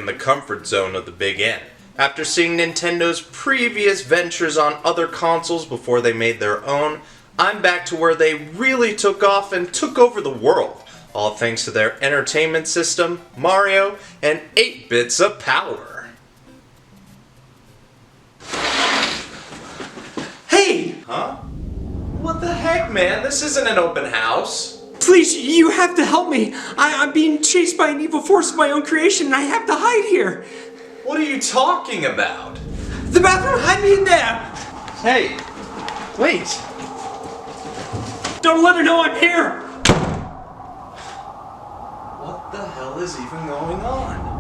the comfort zone of the Big N. After seeing Nintendo's previous ventures on other consoles before they made their own, I'm back to where they really took off and took over the world, all thanks to their entertainment system, Mario, and 8 bits of power. Hey! Huh? What the heck, man? This isn't an open house. Please, you have to help me. I'm being chased by an evil force of my own creation and I have to hide here. What are you talking about? The bathroom, hide me in there. Hey, wait. Don't let her know I'm here. What the hell is even going on?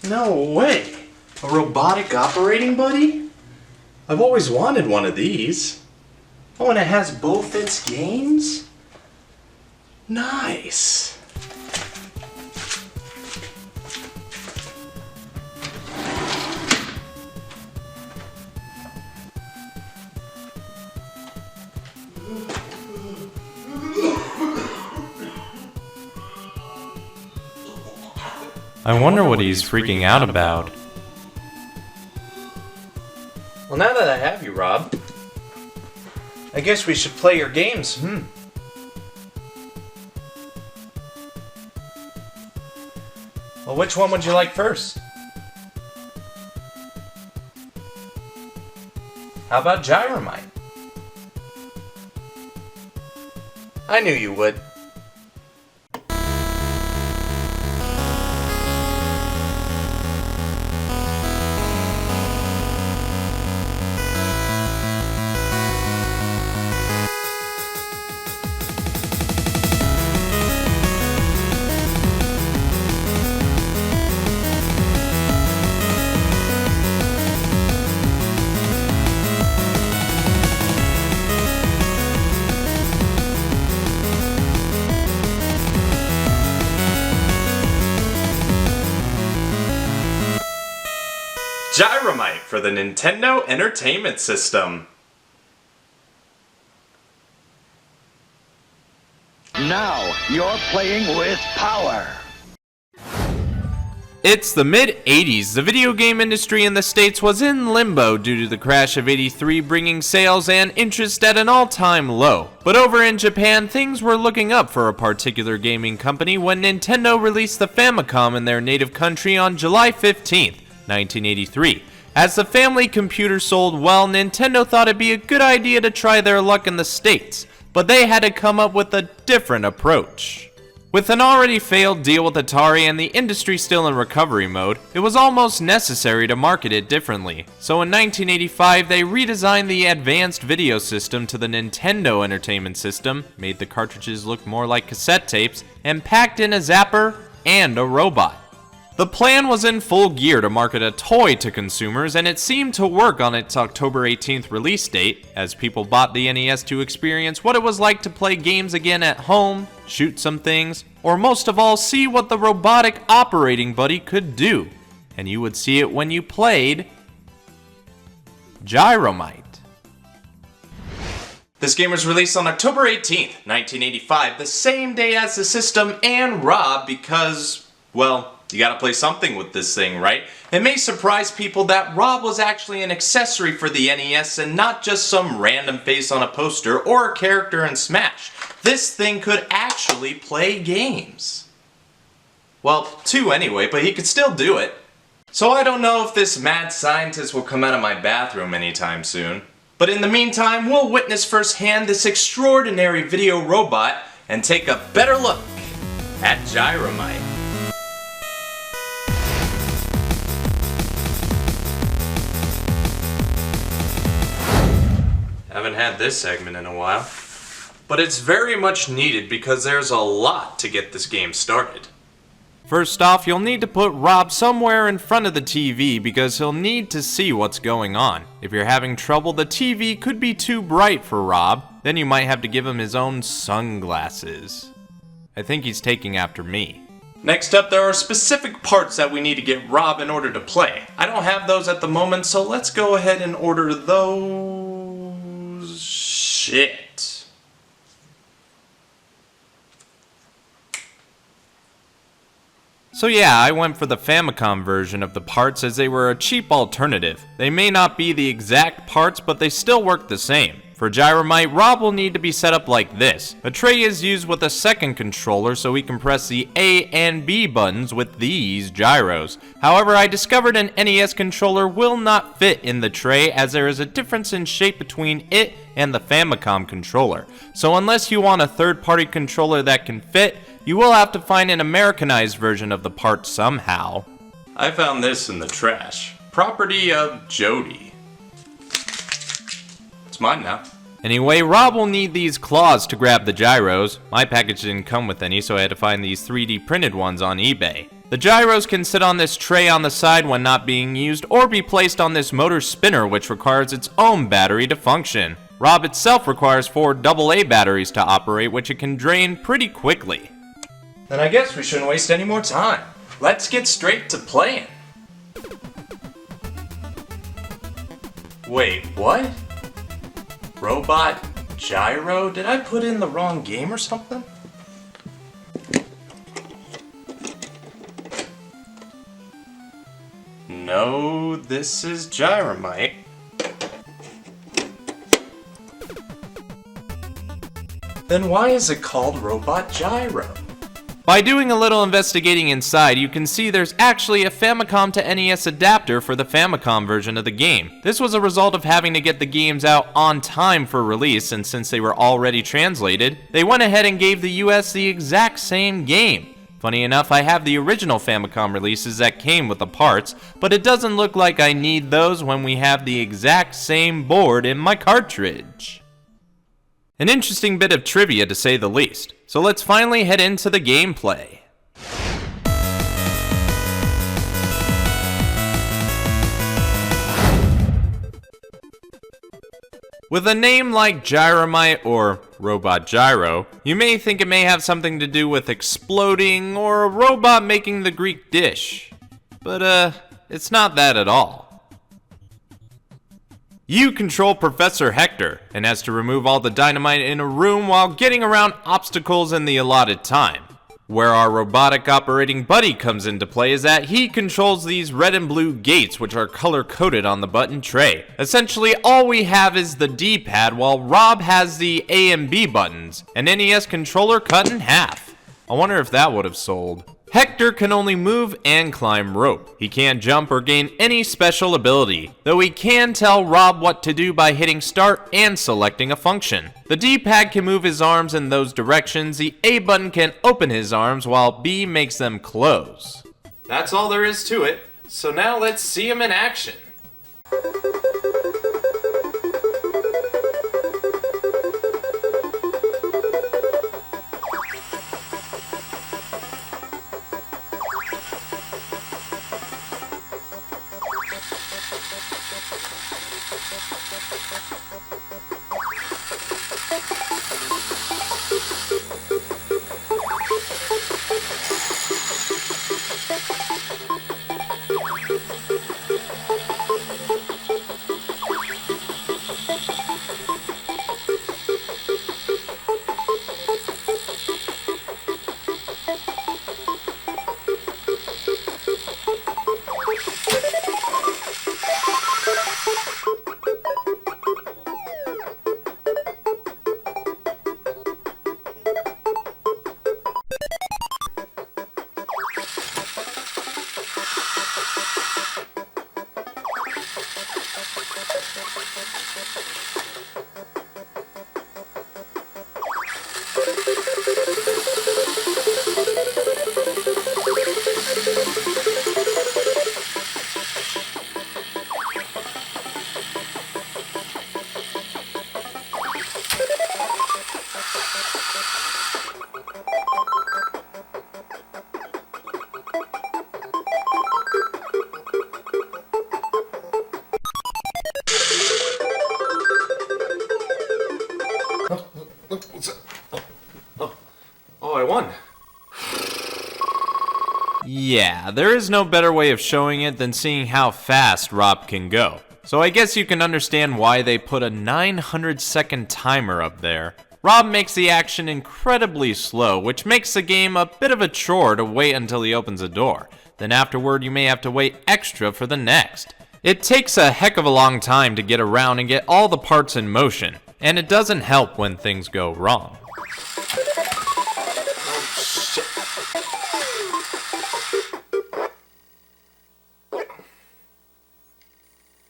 No way! A robotic operating buddy? I've always wanted one of these. Oh, and it has both its games? Nice! I wonder what he's freaking out about. Well, now that I have you, Rob, I guess we should play your games, Well, which one would you like first? How about Gyromite? I knew you would. Gyromite for the Nintendo Entertainment System. Now you're playing with power. It's the mid-80s. The video game industry in the States was in limbo due to the crash of '83, bringing sales and interest at an all-time low. But over in Japan, things were looking up for a particular gaming company when Nintendo released the Famicom in their native country on July 15th. 1983. As the family computer sold well, Nintendo thought it'd be a good idea to try their luck in the States, but they had to come up with a different approach. With an already failed deal with Atari and the industry still in recovery mode, it was almost necessary to market it differently. So in 1985, they redesigned the advanced video system to the Nintendo Entertainment System, made the cartridges look more like cassette tapes, and packed in a zapper and a robot. The plan was in full gear to market a toy to consumers, and it seemed to work on its October 18th release date, as people bought the NES to experience what it was like to play games again at home, shoot some things, or most of all, see what the robotic operating buddy could do. And you would see it when you played Gyromite. This game was released on October 18th, 1985, the same day as the system and R.O.B because, well, you gotta play something with this thing, right? It may surprise people that R.O.B was actually an accessory for the NES and not just some random face on a poster or a character in Smash. This thing could actually play games. Well, 2 anyway, but he could still do it. So I don't know if this mad scientist will come out of my bathroom anytime soon. But in the meantime, we'll witness firsthand this extraordinary video robot and take a better look at Gyromite. Haven't had this segment in a while, but it's very much needed because there's a lot to get this game started. First off, you'll need to put Rob somewhere in front of the TV because he'll need to see what's going on. If you're having trouble, the TV could be too bright for Rob, then you might have to give him his own sunglasses. I think he's taking after me. Next up, there are specific parts that we need to get Rob in order to play. I don't have those at the moment, so let's go ahead and order those. Shit. So yeah, I went for the Famicom version of the parts as they were a cheap alternative. They may not be the exact parts, but they still work the same. For Gyromite, Rob will need to be set up like this. A tray is used with a second controller so he can press the A and B buttons with these gyros. However, I discovered an NES controller will not fit in the tray as there is a difference in shape between it and the Famicom controller. So unless you want a third-party controller that can fit, you will have to find an Americanized version of the part somehow. I found this in the trash. Property of Jody. It's mine now. Anyway, Rob will need these claws to grab the gyros. My package didn't come with any, so I had to find these 3D printed ones on eBay. The gyros can sit on this tray on the side when not being used, or be placed on this motor spinner, which requires its own battery to function. Rob itself requires 4 AA batteries to operate, which it can drain pretty quickly. Then I guess we shouldn't waste any more time. Let's get straight to playing. Wait, what? Robot Gyro? Did I put in the wrong game or something? No, this is Gyromite. Then why is it called Robot Gyro? By doing a little investigating inside, you can see there's actually a Famicom to NES adapter for the Famicom version of the game. This was a result of having to get the games out on time for release, and since they were already translated, they went ahead and gave the US the exact same game. Funny enough, I have the original Famicom releases that came with the parts, but it doesn't look like I need those when we have the exact same board in my cartridge. An interesting bit of trivia to say the least. So let's finally head into the gameplay. With a name like Gyromite or Robot Gyro, you may think it may have something to do with exploding or a robot making the Greek dish. But it's not that at all. You control Professor Hector, and has to remove all the dynamite in a room while getting around obstacles in the allotted time. Where our robotic operating buddy comes into play is that he controls these red and blue gates, which are color-coded on the button tray. Essentially, all we have is the D-pad, while Rob has the A and B buttons, an NES controller cut in half. I wonder if that would have sold. Hector can only move and climb rope. He can't jump or gain any special ability, though he can tell Rob what to do by hitting start and selecting a function. The D-pad can move his arms in those directions, the A button can open his arms while B makes them close. That's all there is to it, so now let's see him in action. What's that? Oh, I won. Yeah, there is no better way of showing it than seeing how fast Rob can go. So I guess you can understand why they put a 900-second timer up there. Rob makes the action incredibly slow, which makes the game a bit of a chore to wait until he opens a door. Then afterward, you may have to wait extra for the next. It takes a heck of a long time to get around and get all the parts in motion, and it doesn't help when things go wrong.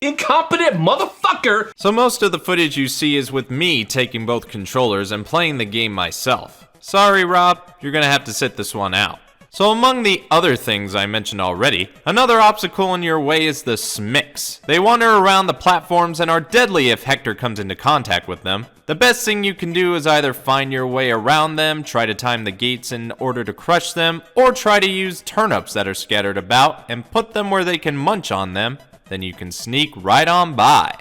Incompetent motherfucker! So most of the footage you see is with me taking both controllers and playing the game myself. Sorry, Rob, you're gonna have to sit this one out. So among the other things I mentioned already, another obstacle in your way is the Smicks. They wander around the platforms and are deadly if Hector comes into contact with them. The best thing you can do is either find your way around them, try to time the gates in order to crush them, or try to use turnips that are scattered about and put them where they can munch on them. Then you can sneak right on by.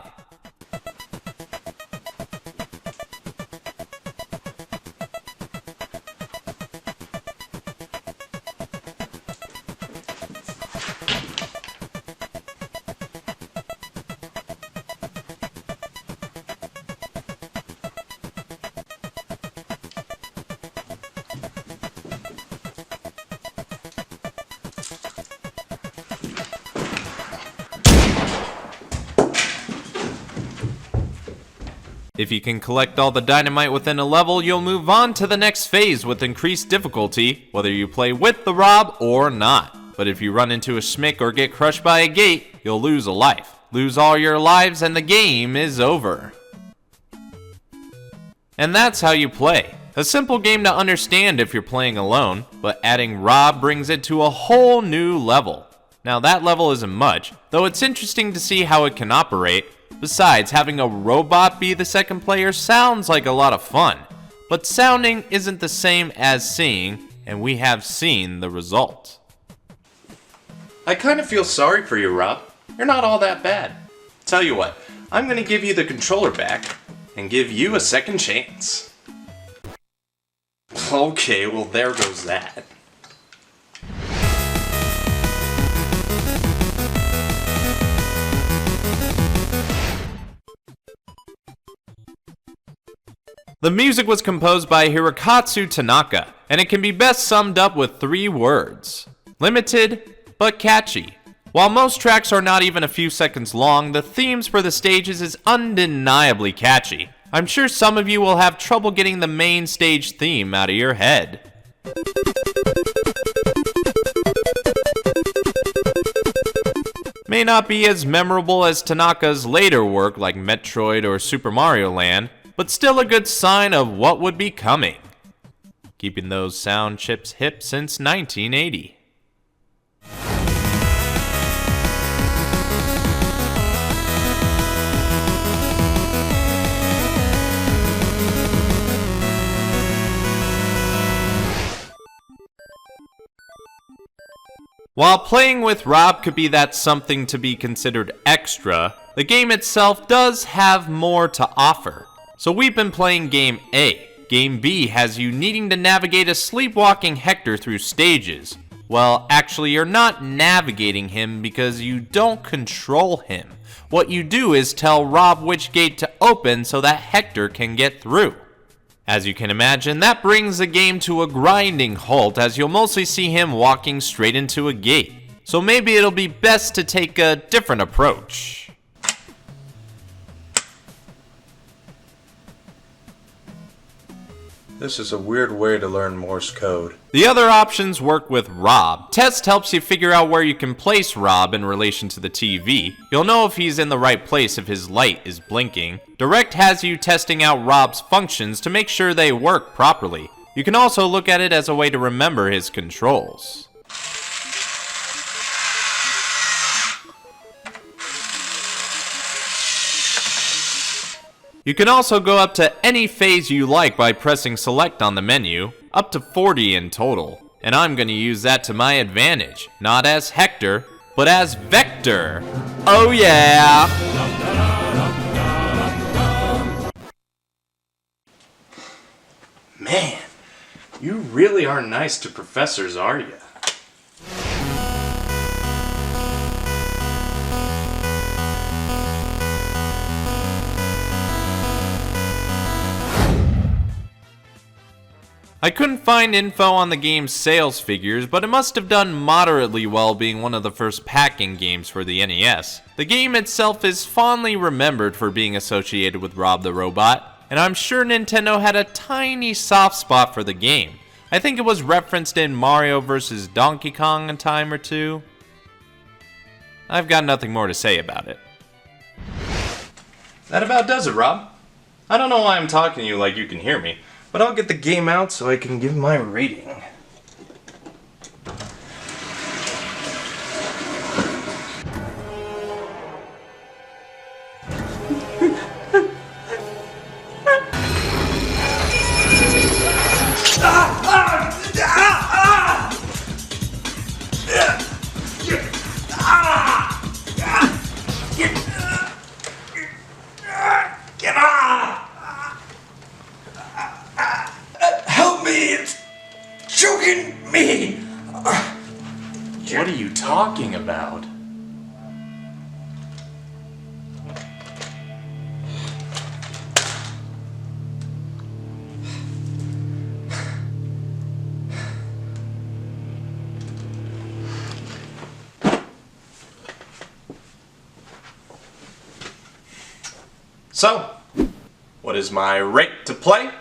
If you can collect all the dynamite within a level, you'll move on to the next phase with increased difficulty, whether you play with the Rob or not. But if you run into a Smick or get crushed by a gate, you'll lose a life. Lose all your lives and the game is over. And that's how you play. A simple game to understand if you're playing alone, but adding Rob brings it to a whole new level. Now that level isn't much, though it's interesting to see how it can operate. Besides, having a robot be the second player sounds like a lot of fun, but sounding isn't the same as seeing, and we have seen the result. I kind of feel sorry for you, Rob. You're not all that bad. Tell you what, I'm gonna give you the controller back and give you a second chance. Okay, well there goes that. The music was composed by Hirokazu Tanaka, and it can be best summed up with 3 words. Limited, but catchy. While most tracks are not even a few seconds long, the themes for the stages is undeniably catchy. I'm sure some of you will have trouble getting the main stage theme out of your head. May not be as memorable as Tanaka's later work like Metroid or Super Mario Land, but still a good sign of what would be coming. Keeping those sound chips hip since 1980. While playing with Rob could be that something to be considered extra, the game itself does have more to offer. So we've been playing Game A. Game B has you needing to navigate a sleepwalking Hector through stages. Well, actually you're not navigating him because you don't control him. What you do is tell Rob which gate to open so that Hector can get through. As you can imagine, that brings the game to a grinding halt as you'll mostly see him walking straight into a gate. So maybe it'll be best to take a different approach. This is a weird way to learn Morse code. The other options work with Rob. Test helps you figure out where you can place Rob in relation to the TV. You'll know if he's in the right place if his light is blinking. Direct has you testing out Rob's functions to make sure they work properly. You can also look at it as a way to remember his controls. You can also go up to any phase you like by pressing select on the menu, up to 40 in total. And I'm going to use that to my advantage, not as Hector, but as Vector. Oh yeah! Man, you really are nice to professors, are you? I couldn't find info on the game's sales figures, but it must have done moderately well being one of the first packing games for the NES. The game itself is fondly remembered for being associated with Rob the Robot, and I'm sure Nintendo had a tiny soft spot for the game. I think it was referenced in Mario vs. Donkey Kong a time or two. I've got nothing more to say about it. That about does it, Rob. I don't know why I'm talking to you like you can hear me, but I'll get the game out so I can give my rating. Help me! It's choking me! What are you talking about? So, what is my rate to play?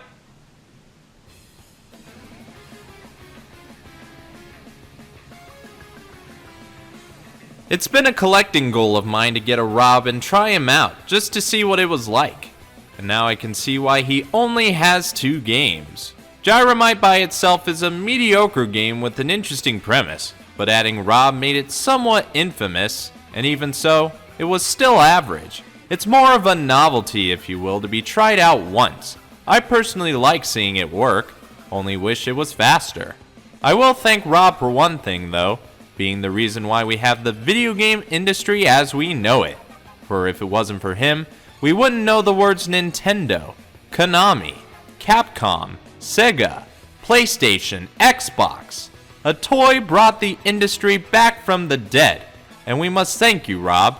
It's been a collecting goal of mine to get a Rob and try him out, just to see what it was like. And now I can see why he only has 2 games. Gyromite by itself is a mediocre game with an interesting premise, but adding Rob made it somewhat infamous, and even so, it was still average. It's more of a novelty, if you will, to be tried out once. I personally like seeing it work, only wish it was faster. I will thank Rob for one thing though, being the reason why we have the video game industry as we know it. For if it wasn't for him, we wouldn't know the words Nintendo, Konami, Capcom, Sega, PlayStation, Xbox. A toy brought the industry back from the dead, and we must thank you, Rob.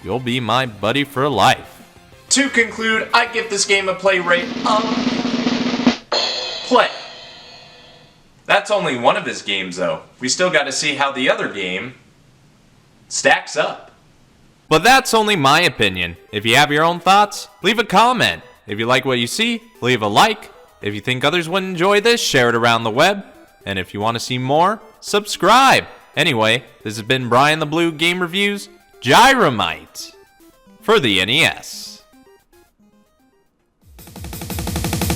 You'll be my buddy for life. To conclude, I give this game a play rate of play. That's only one of his games though. We still got to see how the other game stacks up. But that's only my opinion. If you have your own thoughts, leave a comment. If you like what you see, leave a like. If you think others would enjoy this, share it around the web. And if you want to see more, subscribe. Anyway, this has been BrianTheBlue Game Reviews, Gyromite for the NES.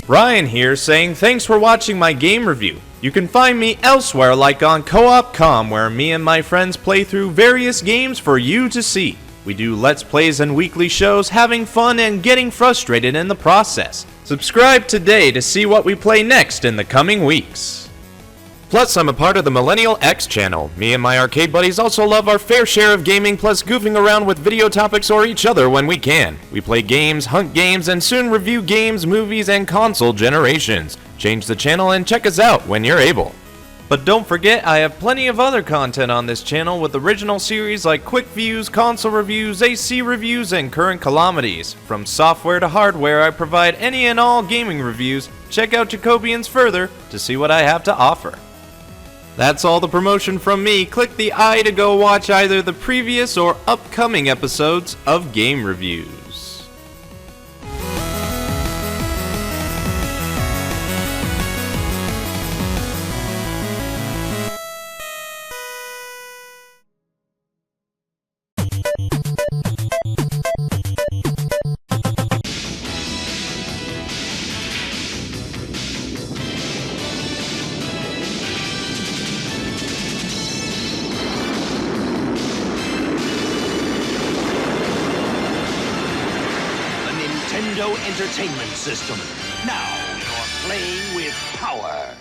Brian here saying thanks for watching my game review. You can find me elsewhere like on Co-op.com where me and my friends play through various games for you to see. We do Let's Plays and weekly shows, having fun and getting frustrated in the process. Subscribe today to see what we play next in the coming weeks. Plus, I'm a part of the Millennial X channel. Me and my arcade buddies also love our fair share of gaming, plus goofing around with video topics or each other when we can. We play games, hunt games, and soon review games, movies, and console generations. Change the channel and check us out when you're able. But don't forget, I have plenty of other content on this channel with original series like quick views, console reviews, AC reviews, and current calamities. From software to hardware, I provide any and all gaming reviews. Check out Jacobians further to see what I have to offer. That's all the promotion from me. Click the I to go watch either the previous or upcoming episodes of Game Reviews. Nintendo Entertainment System. Now you're playing with power.